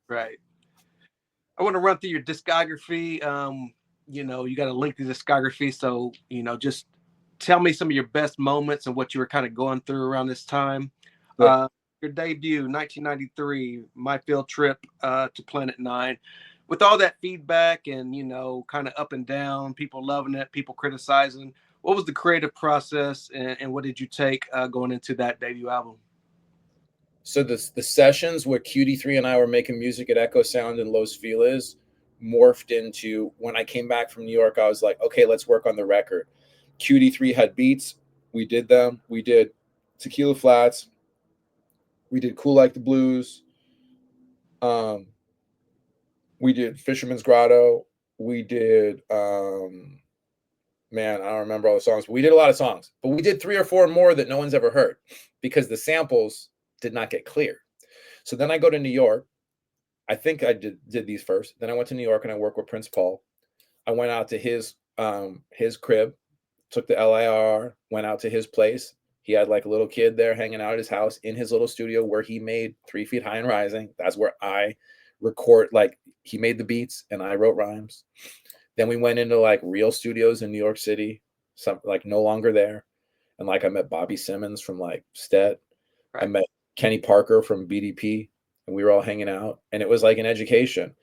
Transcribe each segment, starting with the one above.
Right. I want to run through your discography. You got a lengthy discography, so just tell me some of your best moments and what you were kind of going through around this time. Sure. Your debut, 1993, My Field Trip to Planet Nine. With all that feedback and kind of up and down, people loving it, people criticizing. What was the creative process, and what did you take going into that debut album? So the sessions where QD3 and I were making music at Echo Sound and Los Feliz morphed into, when I came back from New York, I was like, okay, let's work on the record. QD3 had beats. We did them. We did Tequila Flats. We did Cool Like the Blues. Um, we did Fisherman's Grotto. We did man, I don't remember all the songs, but we did a lot of songs. But we did 3 or 4 more that no one's ever heard because the samples did not get clear. So then I go to New York. I think I did these first. Then I went to New York and I worked with Prince Paul. I went out to his crib, took the LIR, went out to his place. He had like a little kid there hanging out at his house in his little studio where he made 3 Feet High and Rising. That's where I record. Like he made the beats and I wrote rhymes. Then we went into like real studios in New York City, some like no longer there. And like I met Bobby Simmons from like Stet. I Right. met Kenny Parker from BDP, and we were all hanging out. And it was like an education.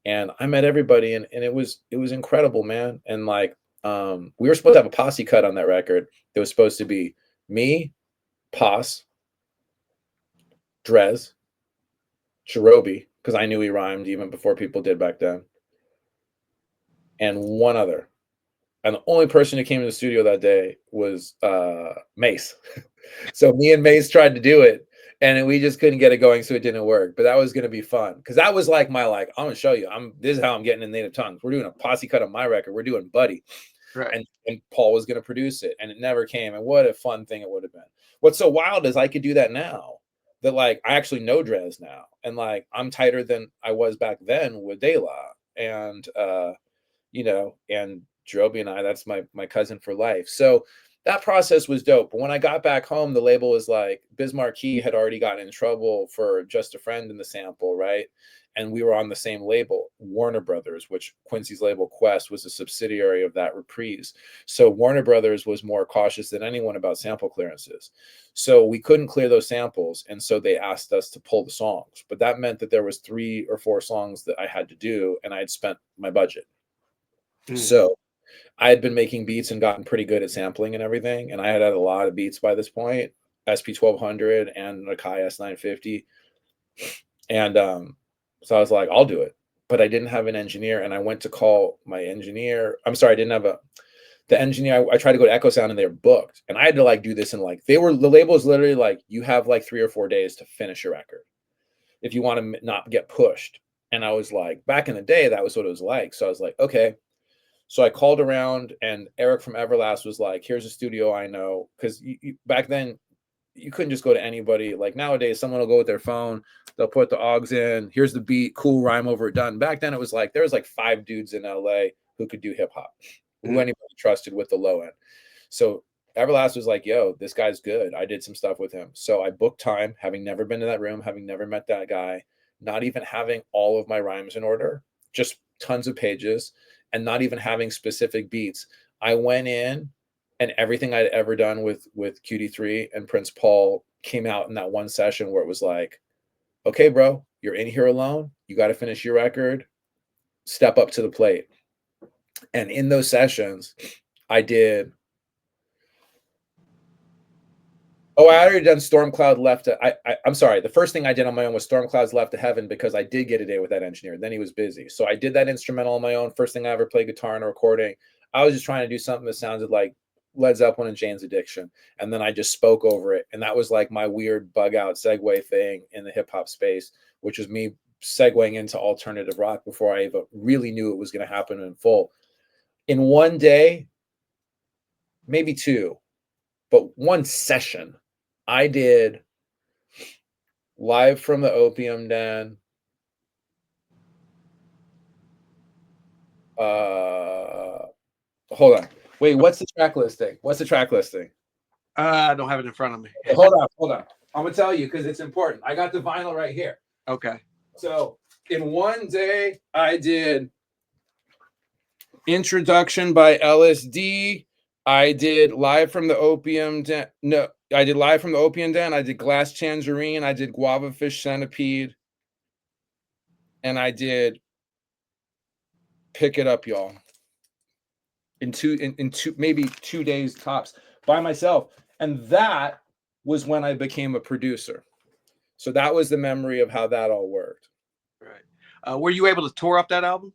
And I met everybody, and it was incredible, man. And like we were supposed to have a posse cut on that record. It was supposed to be me, Pos, Drez, Cherobi, because I knew he rhymed even before people did back then, and one other. And the only person who came to the studio that day was Mace. So me and Mace tried to do it, and we just couldn't get it going, so it didn't work. But that was gonna be fun because that was like my like. I'm gonna show you. This is how I'm getting in native tongues. We're doing a posse cut on my record. We're doing Buddy, Right. and Paul was gonna produce it, and it never came. And what a fun thing it would have been. What's so wild is I could do that now. That like I actually know Drez now, and like I'm tighter than I was back then with De La, and and Joby and I, that's my cousin for life. So that process was dope. But when I got back home, the label was like Bismarck Key had already gotten in trouble for Just a Friend in the sample, right? And we were on the same label, Warner Brothers, which Quincy's label Quest was a subsidiary of that Reprise. So Warner Brothers was more cautious than anyone about sample clearances. So we couldn't clear those samples. And so they asked us to pull the songs. But that meant that there was 3 or 4 songs that I had to do, and I had spent my budget. Mm. So I had been making beats and gotten pretty good at sampling and everything, and I had a lot of beats by this point, SP 1200 and Akai S950, and so I was like, I'll do it, but I didn't have an engineer, and I went to call my engineer. I'm sorry, I didn't have the engineer. I tried to go to Echo Sound, and they were booked, and I had to like do this in like the label was literally like, you have like 3 or 4 days to finish your record if you want to not get pushed. And I was like, back in the day, that was what it was like. So I was like, okay. So I called around, and Eric from Everlast was like, here's a studio I know. Because back then, you couldn't just go to anybody. Like nowadays, someone will go with their phone, they'll put the aux in, here's the beat, cool, rhyme over it, done. Back then, it was like, there was like 5 dudes in LA who could do hip hop, who Mm. anybody trusted with the low end. So Everlast was like, yo, this guy's good. I did some stuff with him. So I booked time, having never been to that room, having never met that guy, not even having all of my rhymes in order, just tons of pages, and not even having specific beats. I went in, and everything I'd ever done with QD3 and Prince Paul came out in that one session where it was like, okay, bro, you're in here alone. You got to finish your record. Step up to the plate. And in those sessions, I did. Oh, I already done Storm Cloud Left. I'm sorry. The first thing I did on my own was Storm Clouds Left to Heaven because I did get a day with that engineer. Then he was busy. So I did that instrumental on my own. First thing I ever played guitar in a recording. I was just trying to do something that sounded like Led Zeppelin and Jane's Addiction. And then I just spoke over it. And that was like my weird bug out segue thing in the hip hop space, which was me segueing into alternative rock before I even really knew it was going to happen in full. In one day, maybe 2, but one session, I did Live from the Opium Den. Hold on. Wait, what's the track listing? What's the track listing? I don't have it in front of me. Okay, hold on. I'm gonna tell you because it's important. I got the vinyl right here. Okay. So in one day, I did Introduction by LSD. I did Live from the Opium Den. No, I did Live from the Opium Den. I did Glass Tangerine. I did Guava Fish Centipede. And I did Pick It Up, Y'all. In two, maybe 2 days tops by myself. And that was when I became a producer. So that was the memory of how that all worked. Right. Were you able to tour up that album?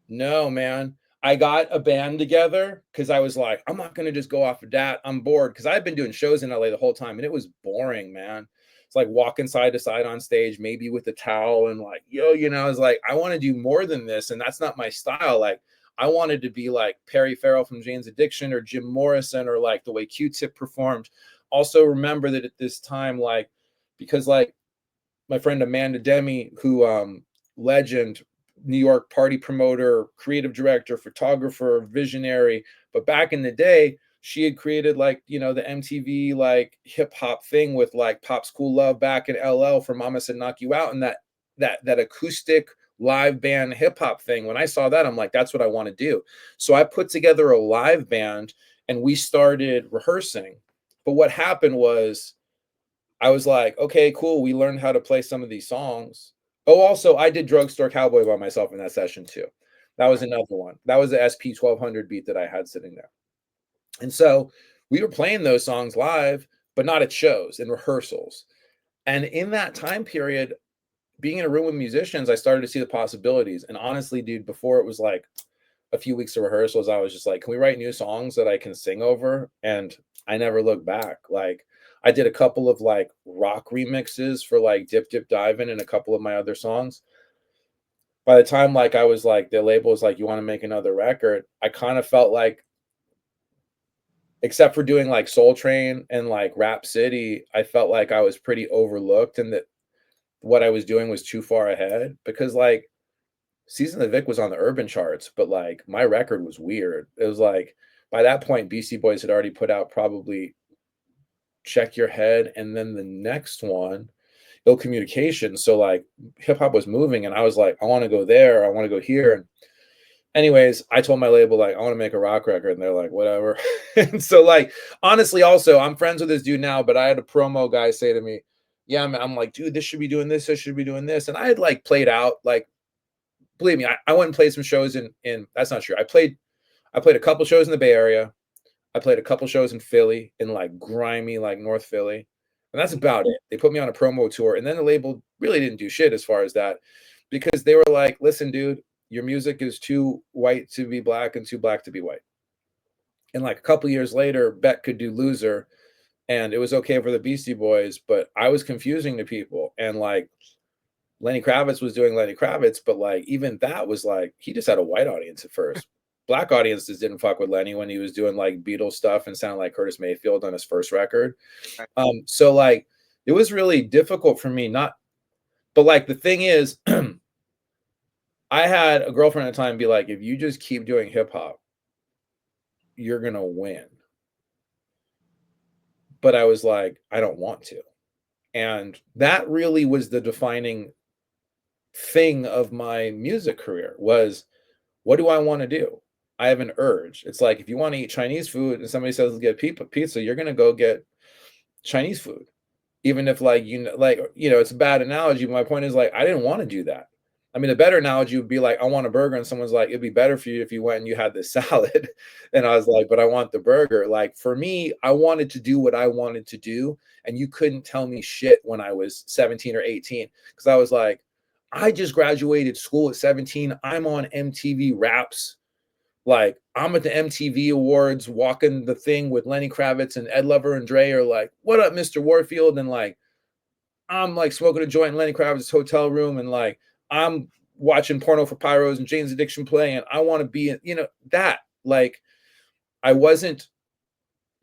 No, man. I got a band together because I was like, I'm not going to just go off of that. I'm bored because I've been doing shows in LA the whole time and it was boring, man. It's like walking side to side on stage, maybe with a towel and like, I was like, I want to do more than this. And that's not my style. Like, I wanted to be like Perry Farrell from Jane's Addiction or Jim Morrison or like the way Q-Tip performed. Also remember that at this time, like, because like my friend Amanda Demi, who legend, New York party promoter, creative director, photographer, visionary. But back in the day, she had created like, the MTV like hip hop thing with like Pop School Love back in LL for Mama Said Knock You Out, and that acoustic live band hip hop thing. When I saw that, I'm like, that's what I want to do. So I put together a live band and we started rehearsing. But what happened was I was like, okay, cool. We learned how to play some of these songs. Oh, also, I did Drugstore Cowboy by myself in that session too. That was another one. That was the SP 1200 beat that I had sitting there. And so we were playing those songs live, but not at shows and rehearsals. And in that time period, being in a room with musicians, I started to see the possibilities. And honestly, dude, before it was like a few weeks of rehearsals, I was just like, can we write new songs that I can sing over? And I never looked back. Like, I did a couple of like rock remixes for like Dip Dip Divin' and a couple of my other songs. By the time like I was like, the label was like, you want to make another record? I kind of felt like, except for doing like Soul Train and like Rap City, I felt like I was pretty overlooked and that what I was doing was too far ahead because like Season of the Vic was on the urban charts, but like my record was weird. It was like by that point, Beastie Boys had already put out probably Check Your Head, and then the next one, Ill Communication. So like hip hop was moving, and I was like, I want to go there, I want to go here. And anyways, I told my label like I want to make a rock record, and they're like, whatever. And so like honestly, also I'm friends with this dude now, but I had a promo guy say to me, yeah, I'm like, dude, this should be doing this should be doing this, and I had like played out like. Believe me, I went and played some shows in that's not true. I played a couple shows in the Bay Area. I played a couple shows in Philly, in like grimy, like North Philly. And that's about it. They put me on a promo tour. And then the label really didn't do shit as far as that because they were like, listen, dude, your music is too white to be black and too black to be white. And like a couple years later, Beck could do Loser and it was okay for the Beastie Boys, but I was confusing to people. And like Lenny Kravitz was doing Lenny Kravitz, but like even that was like, he just had a white audience at first. Black audiences didn't fuck with Lenny when he was doing like Beatles stuff and sounded like Curtis Mayfield on his first record. So like it was really difficult for me but like the thing is, I had a girlfriend at the time be like, if you just keep doing hip hop, you're gonna win. But I was like, I don't want to. And that really was the defining thing of my music career was what do I want to do? I have an urge. It's like if you want to eat Chinese food and somebody says let's get pizza, you're gonna go get Chinese food. Even if it's a bad analogy, but my point is like I didn't want to do that. I mean, a better analogy would be like I want a burger, and someone's like, it'd be better for you if you went and you had this salad. And I was like, but I want the burger. Like for me, I wanted to do what I wanted to do, and you couldn't tell me shit when I was 17 or 18 because I was like, I just graduated school at 17. I'm on MTV Raps. Like I'm at the MTV Awards walking the thing with Lenny Kravitz and Ed Lover and Dre are like, what up, Mr. Warfield? And like, I'm like smoking a joint in Lenny Kravitz's hotel room and like, I'm watching Porno for Pyros and Jane's Addiction play. And I want to be, that like, I wasn't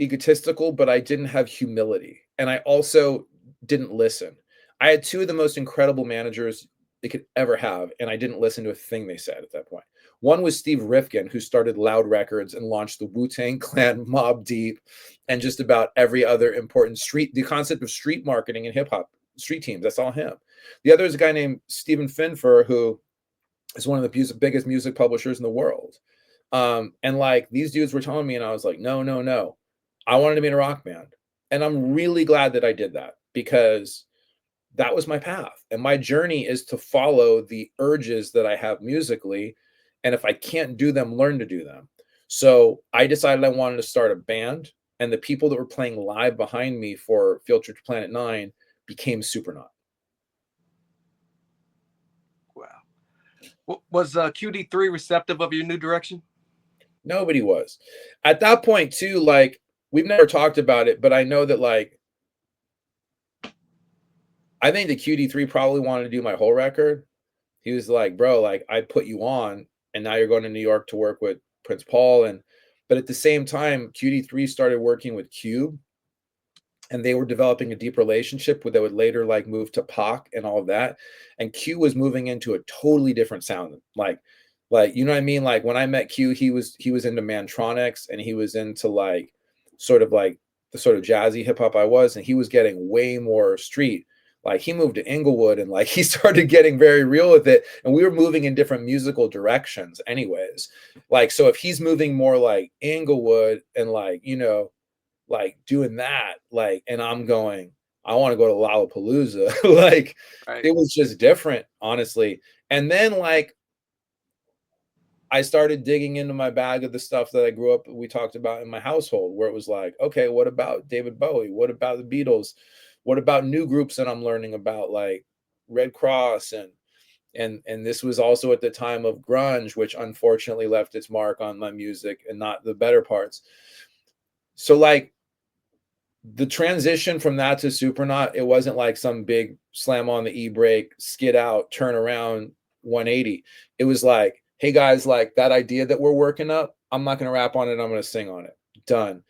egotistical, but I didn't have humility. And I also didn't listen. I had two of the most incredible managers they could ever have. And I didn't listen to a thing they said at that point. One was Steve Rifkin, who started Loud Records and launched the Wu-Tang Clan, Mobb Deep, and just about every other important the concept of street marketing and hip hop, street teams. That's all him. The other is a guy named Stephen Finfer, who is one of the biggest music publishers in the world. And like these dudes were telling me, and I was like, no, no, no. I wanted to be in a rock band. And I'm really glad that I did that, because that was my path. And my journey is to follow the urges that I have musically. And if I can't do them, learn to do them. So I decided I wanted to start a band. And the people that were playing live behind me for Field Trip to Planet 9 became Supernaut. Wow. Was QD3 receptive of your new direction? Nobody was. At that point, too, like, we've never talked about it, but I know that, like, I think the QD3 probably wanted to do my whole record. He was like, bro, like, I put you on, and now you're going to New York to work with Prince Paul. But at the same time, QD3 started working with Cube, and they were developing a deep relationship that would later like move to Pac and all of that. And Q was moving into a totally different sound. Like, you know what I mean? Like when I met Q, he was into Mantronics, and he was into like sort of like the sort of jazzy hip hop I was, and he was getting way more street. Like he moved to Inglewood, and like he started getting very real with it, and we were moving in different musical directions anyways. Like, so if he's moving more like Inglewood and like, you know, like doing that, like, and I'm going, I want to go to Lollapalooza. Like, Right. it was just different, honestly. And then like I started digging into my bag of the stuff that I grew up, we talked about in my household, where it was like, okay, what about David Bowie? What about the Beatles? What about new groups that I'm learning about, like Red Cross? And this was also at the time of grunge, which unfortunately left its mark on my music and not the better parts. So like the transition from that to Supernaut, it wasn't like some big slam on the e-brake, skid out, turn around 180. It was like, hey guys, like that idea that we're working up, I'm not going to rap on it. I'm going to sing on it. Done.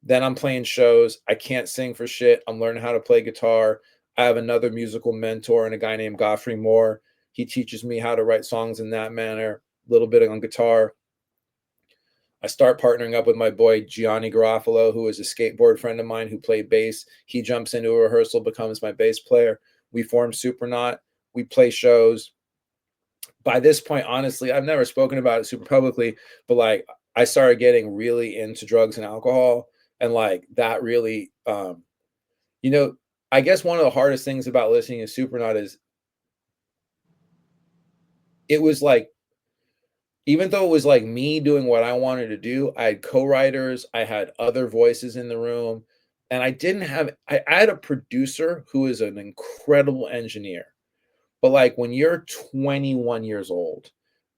Then I'm playing shows. I can't sing for shit. I'm learning how to play guitar. I have another musical mentor and a guy named Godfrey Moore. He teaches me how to write songs in that manner, a little bit on guitar. I start partnering up with my boy Gianni Garofalo, who is a skateboard friend of mine who played bass. He jumps into a rehearsal, becomes my bass player. We form Supernaut. We play shows. By this point, honestly, I've never spoken about it super publicly, but like I started getting really into drugs and alcohol, and like that really, you know, I guess one of the hardest things about listening to Supernaut is it was like, even though it was like me doing what I wanted to do, I had co-writers, I had other voices in the room, and I didn't have, I had a producer who is an incredible engineer. But like when you're 21 years old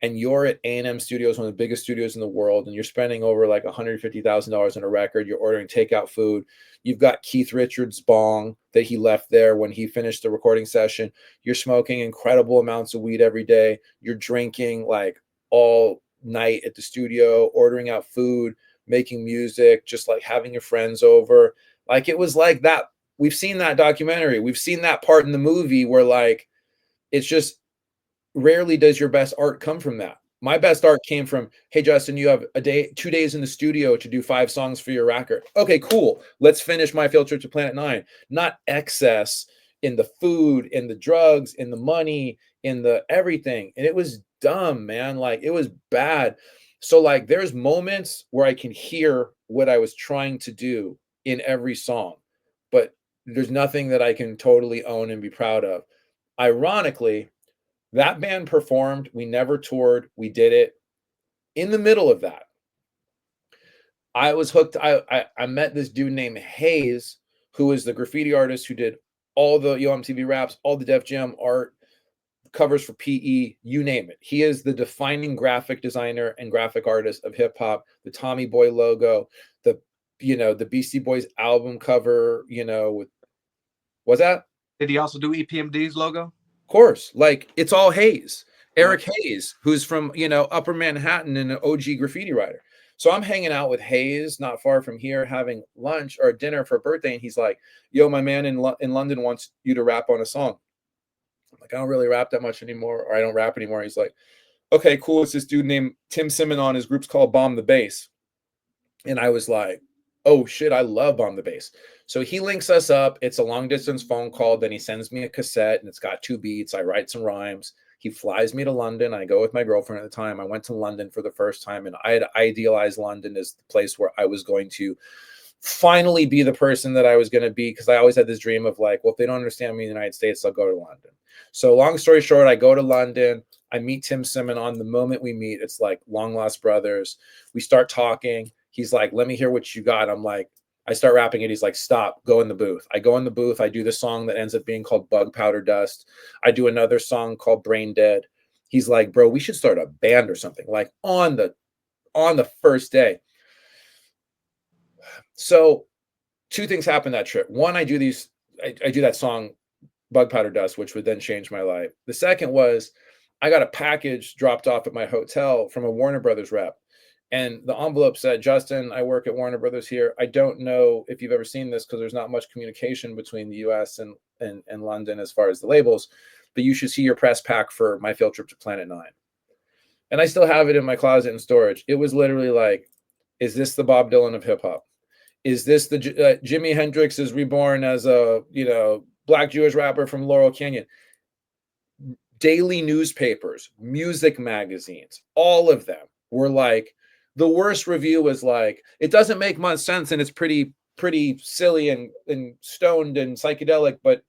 and you're at A&M Studios, one of the biggest studios in the world, and you're spending over like $150,000 on a record, you're ordering takeout food, you've got Keith Richards' bong that he left there when he finished the recording session, you're smoking incredible amounts of weed every day, you're drinking like all night at the studio, ordering out food, making music, just like having your friends over. Like it was like that. We've seen that documentary. We've seen that part in the movie where like, it's just rarely does your best art come from that. My best art came from, hey, Justin, you have a day, 2 days in the studio to do 5 songs for your record. Okay, cool. Let's finish my Field Trip to Planet 9. Not excess in the food, in the drugs, in the money, in the everything. And it was dumb, man. Like it was bad. So like there's moments where I can hear what I was trying to do in every song, but there's nothing that I can totally own and be proud of. Ironically, that band performed. We never toured. We did it. In the middle of that, I was hooked. I met this dude named Hayes, who is the graffiti artist who did all the Yo MTV raps, all the Def Jam art, covers for PE, you name it. He is the defining graphic designer and graphic artist of hip hop. The Tommy Boy logo, the the Beastie Boys album cover. With what's that? Did he also do EPMD's logo? Of course, like it's all Hayes, Eric Yep. Hayes, who's from Upper Manhattan and an OG graffiti writer. So I'm hanging out with Hayes, not far from here, having lunch or dinner for a birthday, and he's like, "Yo, my man in London wants you to rap on a song." I'm like, "I don't really rap that much anymore, or I don't rap anymore." He's like, "Okay, cool. It's this dude named Tim Simon on his group's called Bomb the Bass," and I was like, oh shit, I love Bomb the Bass. So he links us up. It's a long distance phone call. Then he sends me a cassette and it's got 2 beats. I write some rhymes. He flies me to London. I go with my girlfriend at the time. I went to London for the first time, and I had idealized London as the place where I was going to finally be the person that I was going to be, because I always had this dream of like, well, if they don't understand me in the United States, I'll go to London. So long story short, I go to London. I meet Tim Simon. The moment we meet, it's like long lost brothers. We start talking. He's like, let me hear what you got. I'm like, I start rapping it. He's like, stop, go in the booth. I go in the booth. I do the song that ends up being called Bug Powder Dust. I do another song called Brain Dead. He's like, bro, we should start a band or something, like on the first day. So 2 things happen that trip. One, I do that song Bug Powder Dust, which would then change my life. The second was I got a package dropped off at my hotel from a Warner Brothers rep. And the envelope said, Justin, I work at Warner Brothers here. I don't know if you've ever seen this, because there's not much communication between the US and London as far as the labels, but you should see your press pack for my field trip to Planet 9. And I still have it in my closet in storage. It was literally like, is this the Bob Dylan of hip hop? Is this the Jimi Hendrix is reborn as a, Black Jewish rapper from Laurel Canyon? Daily newspapers, music magazines, all of them were like, the worst review was like, it doesn't make much sense and it's pretty silly and stoned and psychedelic, but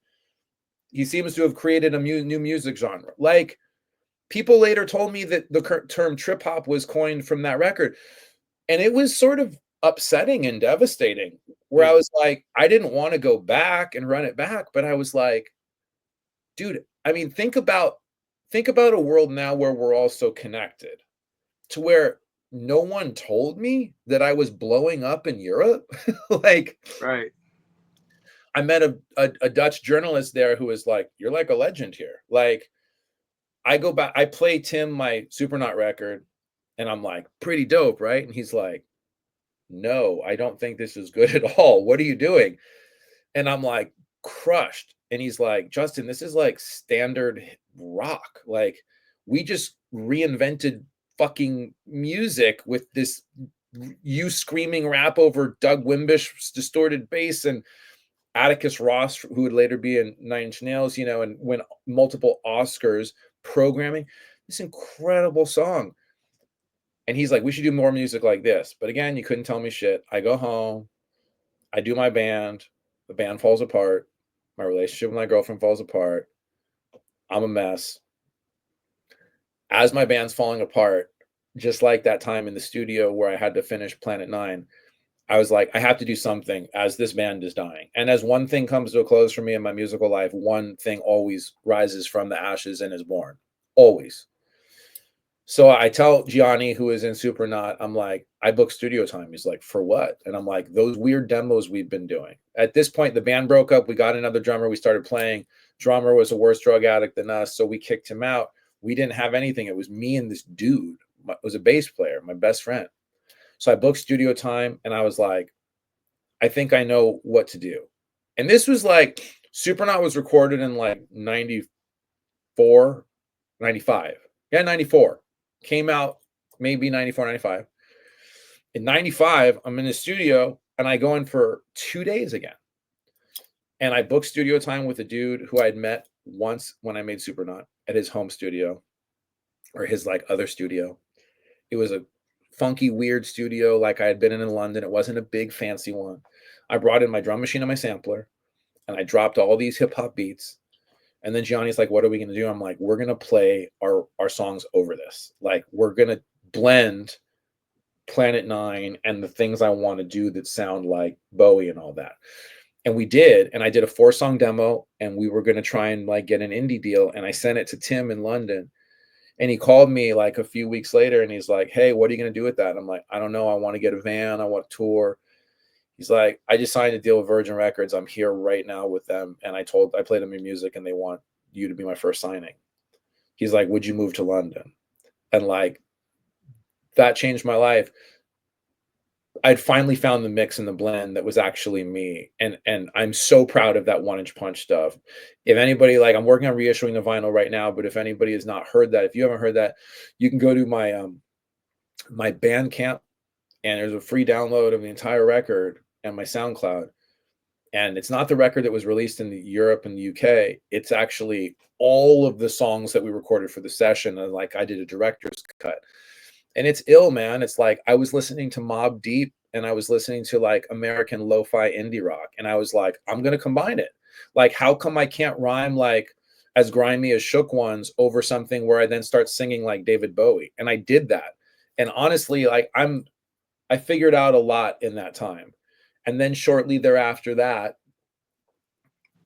he seems to have created a new music genre. Like, people later told me that the term trip hop was coined from that record. And it was sort of upsetting and devastating, where I was like, I didn't want to go back and run it back, but I was like, dude, I mean, think about a world now where we're all so connected, to where no one told me that I was blowing up in Europe. Like, Right. I met a Dutch journalist there who was like, you're like a legend here. Like, I go back, I play Tim my Supernaut record, and I'm like, pretty dope, right? And he's like, no, I don't think this is good at all. What are you doing? And I'm like, crushed. And he's like, Justin, this is like standard rock. Like, we just reinvented fucking music with this, you screaming rap over Doug Wimbish's distorted bass and Atticus Ross, who would later be in Nine Inch Nails, and win multiple Oscars, programming this incredible song. And he's like, we should do more music like this. But again, you couldn't tell me shit. I go home, I do my band, the band falls apart, my relationship with my girlfriend falls apart, I'm a mess. As my band's falling apart, just like that time in the studio where I had to finish Planet 9, I was like, I have to do something as this band is dying. And as one thing comes to a close for me in my musical life, one thing always rises from the ashes and is born. Always. So I tell Gianni, who is in Supernaut, I'm like, I booked studio time. He's like, for what? And I'm like, those weird demos we've been doing. At this point, the band broke up. We got another drummer. We started playing. Drummer was a worse drug addict than us, so we kicked him out. We didn't have anything. It was me and this dude. It was a bass player, my best friend. So I booked studio time, and I was like, I think I know what to do. And this was like, Supernaut was recorded in like 94, 95. Yeah, 94. Came out maybe 94, 95. In 95, I'm in the studio, and I go in for 2 days again. And I booked studio time with a dude who I'd met once when I made Supernaut at his home studio, or his like other studio. It was a funky, weird studio like I had been in London. It wasn't a big, fancy one. I brought in my drum machine and my sampler, and I dropped all these hip hop beats. And then Gianni's like, what are we going to do? I'm like, we're going to play our songs over this. Like, we're going to blend Planet 9 and the things I want to do that sound like Bowie and all that. And we did. And I did a 4-song demo, and we were going to try and like get an indie deal. And I sent it to Tim in London. And he called me like a few weeks later, and he's like, hey, what are you going to do with that? And I'm like, I don't know. I want to get a van. I want to tour. He's like, I just signed a deal with Virgin Records. I'm here right now with them. And I played them your music, and they want you to be my first signing. He's like, would you move to London? And like, that changed my life. I'd finally found the mix and the blend that was actually me. And I'm so proud of that 1-inch punch stuff. If anybody, like, I'm working on reissuing the vinyl right now, but if anybody has not heard that, if you haven't heard that, you can go to my my Bandcamp, and there's a free download of the entire record. and my SoundCloud. And it's not the record that was released in Europe and the UK. It's actually all of the songs that we recorded for the session. And like I did a director's cut. And it's ill, man. It's like I was listening to Mobb Deep and I was listening to like American lo-fi indie rock. And I was like, I'm going to combine it. Like, how come I can't rhyme like as grimy as Shook Ones over something where I then start singing like David Bowie? And I did that. And honestly, like I figured out a lot in that time. And then shortly thereafter that,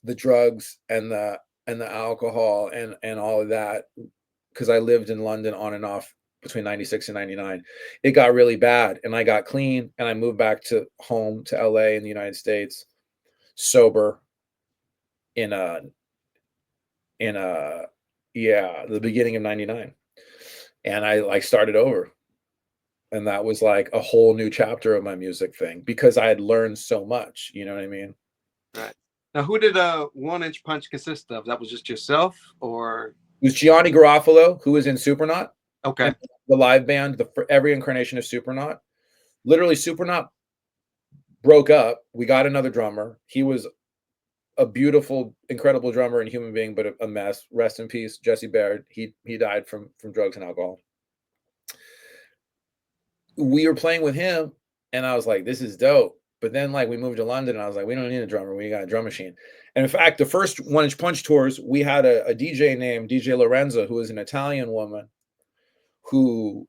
the drugs and the alcohol and all of that, because I lived in London on and off between 96 and 99, it got really bad. And I got clean and I moved back to home to LA in the United States, sober in the beginning of 99. And I like started over. And that was like a whole new chapter of my music thing because I had learned so much. You know what I mean? Right. Now, who did a 1-inch punch consist of? That was just yourself, or It was Gianni Garofalo, who was in Supernaut. okay, The live band, every incarnation of Supernaut. Literally, Supernaut broke up. We got another drummer. He was a beautiful, incredible drummer and human being, but a mess. Rest in peace, Jesse Baird. He died from drugs and alcohol. We were playing with him and I was like, this is dope. But then like we moved to London and I was like, we don't need a drummer. We got a drum machine. And in fact, the first 1-inch punch tours, we had a DJ named DJ Lorenzo, who was an Italian woman who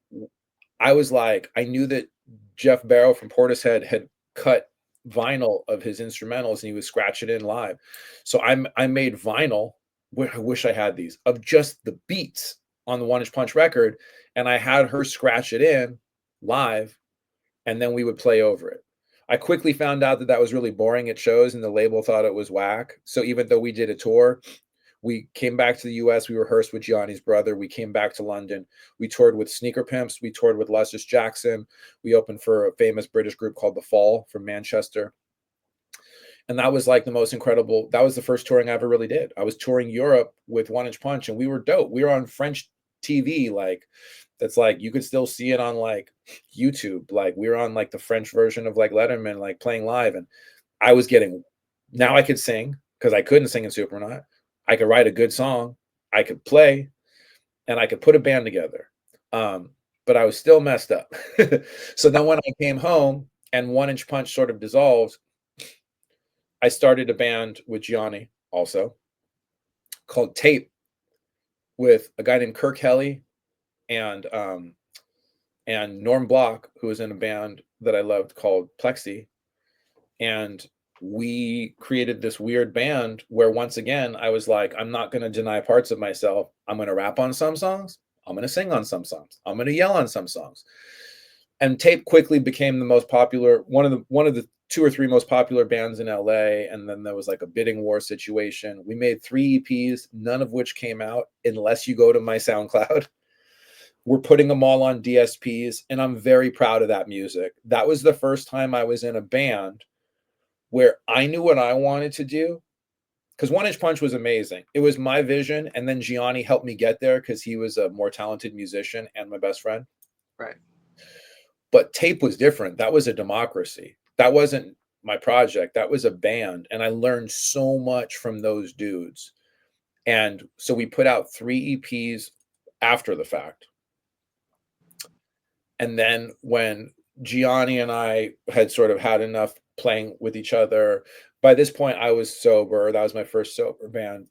I was like, I knew that Jeff Barrow from Portishead had cut vinyl of his instrumentals and he was scratching it in live. So I made vinyl. I wish I had these of just the beats on the 1-inch punch record. And I had her scratch it in live, and then we would play over it. I quickly found out that that was really boring at shows, and the label thought it was whack. So even though we did a tour, we came back to the US, we rehearsed with Gianni's brother, we came back to London, we toured with Sneaker Pimps, we toured with Luscious Jackson, we opened for a famous British group called The Fall from Manchester. And that was like the most incredible, that was the first touring I ever really did. I was touring Europe with 1-inch punch, and we were dope. We were on French TV, like that's like you could still see it on like YouTube. Like we were on like the French version of like Letterman, like playing live. And I was getting, now I could sing because I couldn't sing in Supernaut. I could write a good song, I could play, and I could put a band together. But I was still messed up. So then when I came home and 1-inch punch sort of dissolved, I started a band with Gianni also called Tape with a guy named Kirk Helly and Norm Block, who was in a band that I loved called Plexi. And we created this weird band where once again, I was like, I'm not going to deny parts of myself. I'm going to rap on some songs. I'm going to sing on some songs. I'm going to yell on some songs. And Tape quickly became the most popular, one of the 2 or 3 most popular bands in LA. And then there was like a bidding war situation. We made 3 EPs, none of which came out unless you go to my SoundCloud. We're putting them all on DSPs, and I'm very proud of that music. That was the first time I was in a band where I knew what I wanted to do, because 1-inch punch was amazing. It was my vision, and then Gianni helped me get there because he was a more talented musician and my best friend. right. But Tape was different. That was a democracy. That wasn't my project. That was a band, and I learned so much from those dudes. And so we put out 3 EPs after the fact. And then when Gianni and I had sort of had enough playing with each other, by this point I was sober. That was my first sober band.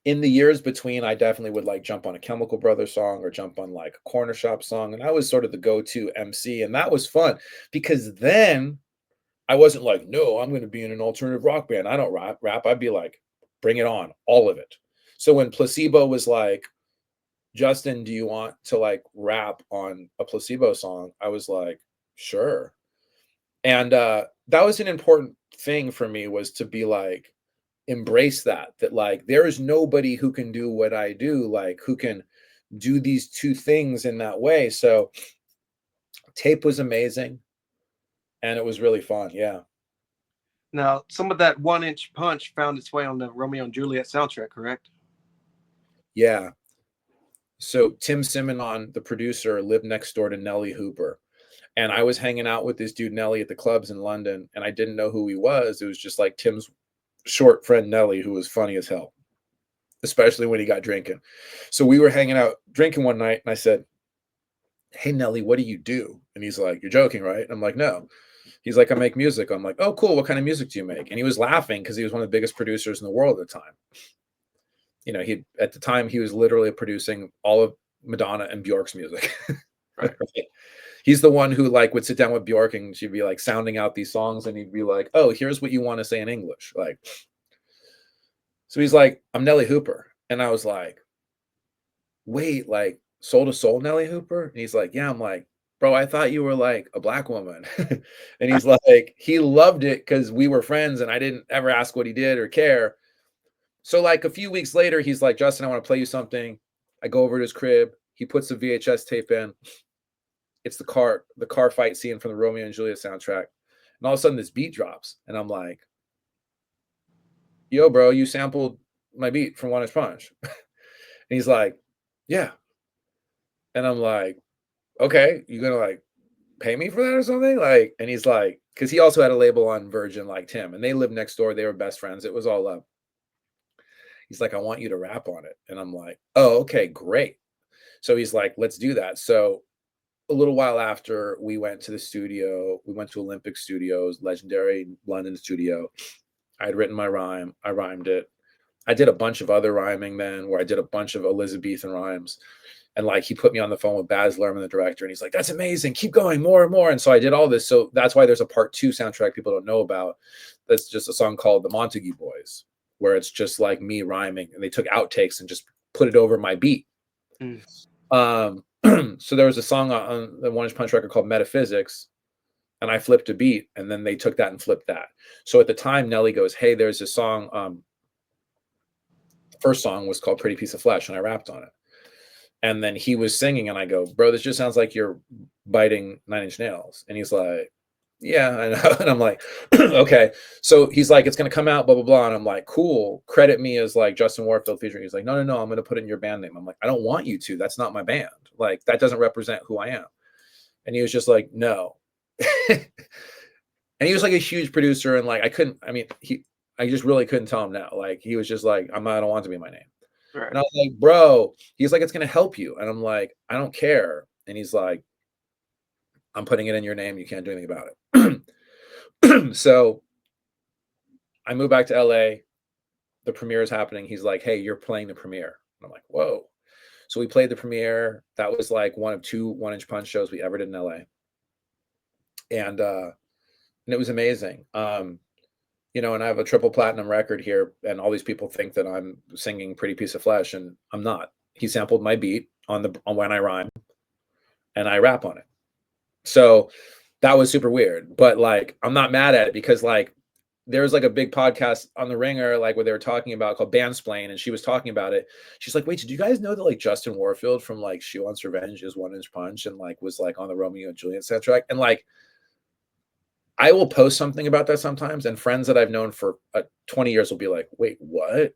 In the years between, I definitely would like jump on a Chemical Brothers song or jump on like a Corner Shop song. And I was sort of the go-to MC. And that was fun because then I wasn't like, no, I'm going to be in an alternative rock band. I don't rap. I'd be like, bring it on, all of it. So when Placebo was like, Justin, do you want to like rap on a Placebo song? I was like, sure. And that was an important thing for me, was to be like, embrace that like, there is nobody who can do what I do, like who can do these 2 things in that way. So Tape was amazing. And it was really fun. Yeah. Now, some of that 1-inch punch found its way on the Romeo and Juliet soundtrack, correct? Yeah. So Tim Simonon, the producer, lived next door to Nellie Hooper. And I was hanging out with this dude Nelly at the clubs in London, and I didn't know who he was. It was just like Tim's short friend Nelly, who was funny as hell, especially when he got drinking. So we were hanging out drinking one night, and I said, "Hey Nelly, what do you do?" And he's like, "You're joking, right?" And I'm like, "No." He's like, "I make music." I'm like, "Oh, cool. What kind of music do you make?" And he was laughing because he was one of the biggest producers in the world at the time. You know, at the time he was literally producing all of Madonna and Bjork's music. Right. He's the one who like would sit down with Bjork and she'd be like sounding out these songs, and he'd be like, "Oh, here's what you want to say in English." Like, so he's like, "I'm Nelly Hooper." And I was like, "Wait, like Soul to Soul Nelly Hooper?" And he's like, "Yeah." I'm like, "Bro, I thought you were like a black woman." And he's like, he loved it because we were friends and I didn't ever ask what he did or care. So like a few weeks later, he's like, "Justin, I want to play you something." I go over to his crib. He puts the VHS tape in. It's the car fight scene from the Romeo and Juliet soundtrack. And all of a sudden this beat drops. And I'm like, "Yo, bro, you sampled my beat from One Inch Punch." And he's like, "Yeah." And I'm like, "Okay, you gonna like pay me for that or something?" Like, and he's like, because he also had a label on Virgin like Tim, and they lived next door. They were best friends. It was all up. He's like, "I want you to rap on it." And I'm like, "Oh, okay, great." So he's like, "Let's do that." So a little while after we went to the studio, we went to Olympic Studios, legendary London studio. I had written my rhyme. I rhymed it. I did a bunch of other rhyming then where I did a bunch of Elizabethan rhymes. And like he put me on the phone with Baz Luhrmann, the director, and he's like, "That's amazing. Keep going, more and more." And so I did all this. So that's why there's a part 2 soundtrack people don't know about. That's just a song called The Montague Boys, where it's just like me rhyming. And they took outtakes and just put it over my beat. So there was a song on the One Inch Punch record called Metaphysics, and I flipped a beat, and then they took that and flipped that. So at the time, Nelly goes, "Hey, there's a song." The first song was called Pretty Piece of Flesh, and I rapped on it. And then he was singing, and I go, "Bro, this just sounds like you're biting 9-inch nails." And he's like, "Yeah, I know." And I'm like, "Okay." So he's like, "It's going to come out, blah, blah, blah." And I'm like, "Cool. Credit me as like Justin Warfield featuring." He's like, "No, I'm going to put it in your band name." I'm like, "I don't want you to. That's not my band. Like, that doesn't represent who I am." And he was just like, "No." And he was like a huge producer. And like, I just really couldn't tell him no. Like, he was just like, I don't want it to be my name. Right. And I was like, "Bro," he's like, "It's going to help you." And I'm like, "I don't care." And he's like, "I'm putting it in your name. You can't do anything about it." So I moved back to LA. The premiere is happening. He's like, "Hey, you're playing the premiere." And I'm like, "Whoa." So we played the premiere. That was like one of 2 One Inch Punch shows we ever did in LA. And it was amazing. You know, and I have a triple platinum record here, and all these people think that I'm singing Pretty Piece of Flesh, and I'm not. He sampled my beat on when I rhyme, and I rap on it. So that was super weird, but like I'm not mad at it because like there's like a big podcast on the Ringer, like where they were talking about called Bandsplain, and she was talking about it. She's like, "Wait, did you guys know that like Justin Warfield from like She Wants Revenge is One Inch Punch and like was like on the Romeo and Juliet soundtrack?" And like I will post something about that sometimes, and friends that I've known for 20 years will be like, "Wait, what?"